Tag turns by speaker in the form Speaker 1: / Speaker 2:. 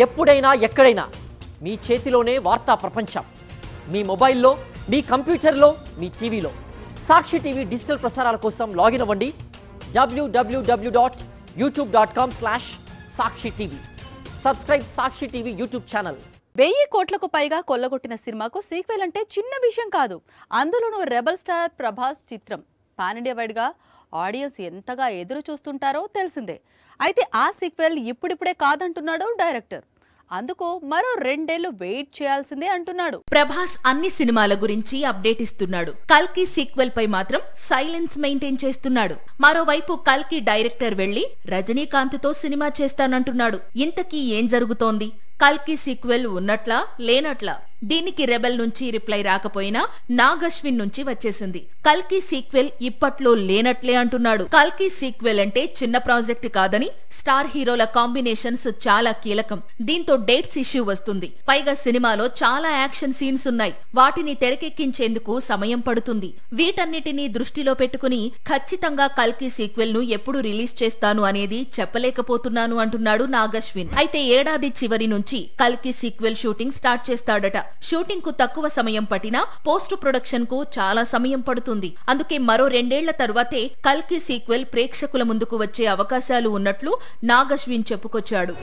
Speaker 1: ఎప్పుడైనా ఎక్కడైనా మీ చేతిలోనే వార్తా ప్రపంచం. మీ మొబైల్లో, మీ కంప్యూటర్లో, మీ టీవీలో. సాక్షి టీవీ డిజిటల్ ప్రసారాల కోసం లాగిన్ అవ్వండి www.youtube.com/సాక్షి టీవీ. సబ్స్క్రైబ్ సాక్షి టీవీ యూట్యూబ్ ఛానల్.
Speaker 2: 1000 కోట్లకు పైగా కొల్లగొట్టిన సినిమాకు సీక్వెల్ అంటే చిన్న విషయం కాదు. అందులోనూ రెబల్ స్టార్ ప్రభాస్ చిత్రం. పాన్ ఇండియా వైడ్ గా ఆడియన్స్ ఎంతగా ఎదురు చూస్తుంటారో తెలిసిందే. అయితే ఆ సీక్వెల్ ఇప్పుడిప్పుడే కాదంటున్నాడు డైరెక్టర్. అందుకు మరో 2 ఏళ్లు వెయిట్ చేయాల్సిందే అంటున్నాడు.
Speaker 3: ప్రభాస్ అన్ని సినిమాల గురించి అప్డేట్ ఇస్తున్నాడు. కల్కి సీక్వెల్ పై మాత్రం సైలెన్స్ మెయింటైన్ చేస్తున్నాడు. మరోవైపు కల్కి డైరెక్టర్ వెళ్లి రజనీకాంత్ తో సినిమా చేస్తానంటున్నాడు. ఇంతకీ ఏం జరుగుతోంది? కల్కి సీక్వెల్ ఉన్నట్లా లేనట్లా? దీనికి రెబెల్ నుంచి రిప్లై రాకపోయినా నాగ్ అశ్విన్ నుంచి వచ్చేసింది. కల్కి సీక్వెల్ ఇప్పట్లో లేనట్లే అంటున్నాడు. కల్కి సీక్వెల్ అంటే చిన్న ప్రాజెక్ట్ కాదని, స్టార్ హీరోల కాంబినేషన్స్ చాలా కీలకం. దీంతో డేట్స్ ఇష్యూ వస్తుంది. పైగా సినిమాలో చాలా యాక్షన్ సీన్స్ ఉన్నాయి. వాటిని తెరకెక్కించేందుకు సమయం పడుతుంది. వీటన్నిటినీ దృష్టిలో పెట్టుకుని ఖచ్చితంగా కల్కి సీక్వెల్ ను ఎప్పుడు రిలీజ్ చేస్తాను అనేది చెప్పలేకపోతున్నాను అంటున్నాడు నాగ్ అశ్విన్. అయితే ఏడాది చివరి నుంచి కల్కి సీక్వెల్ షూటింగ్ స్టార్ట్ చేస్తాడట. షూటింగ్ కు తక్కువ సమయం పట్టినా పోస్ట్ ప్రొడక్షన్ కు చాలా సమయం పడుతుంది. అందుకే మరో 2 ఏళ్ల తరువాతే కల్కి సీక్వెల్ ప్రేక్షకుల ముందుకు వచ్చే అవకాశాలు ఉన్నట్లు నాగ్ అశ్విన్ చెప్పుకొచ్చాడు.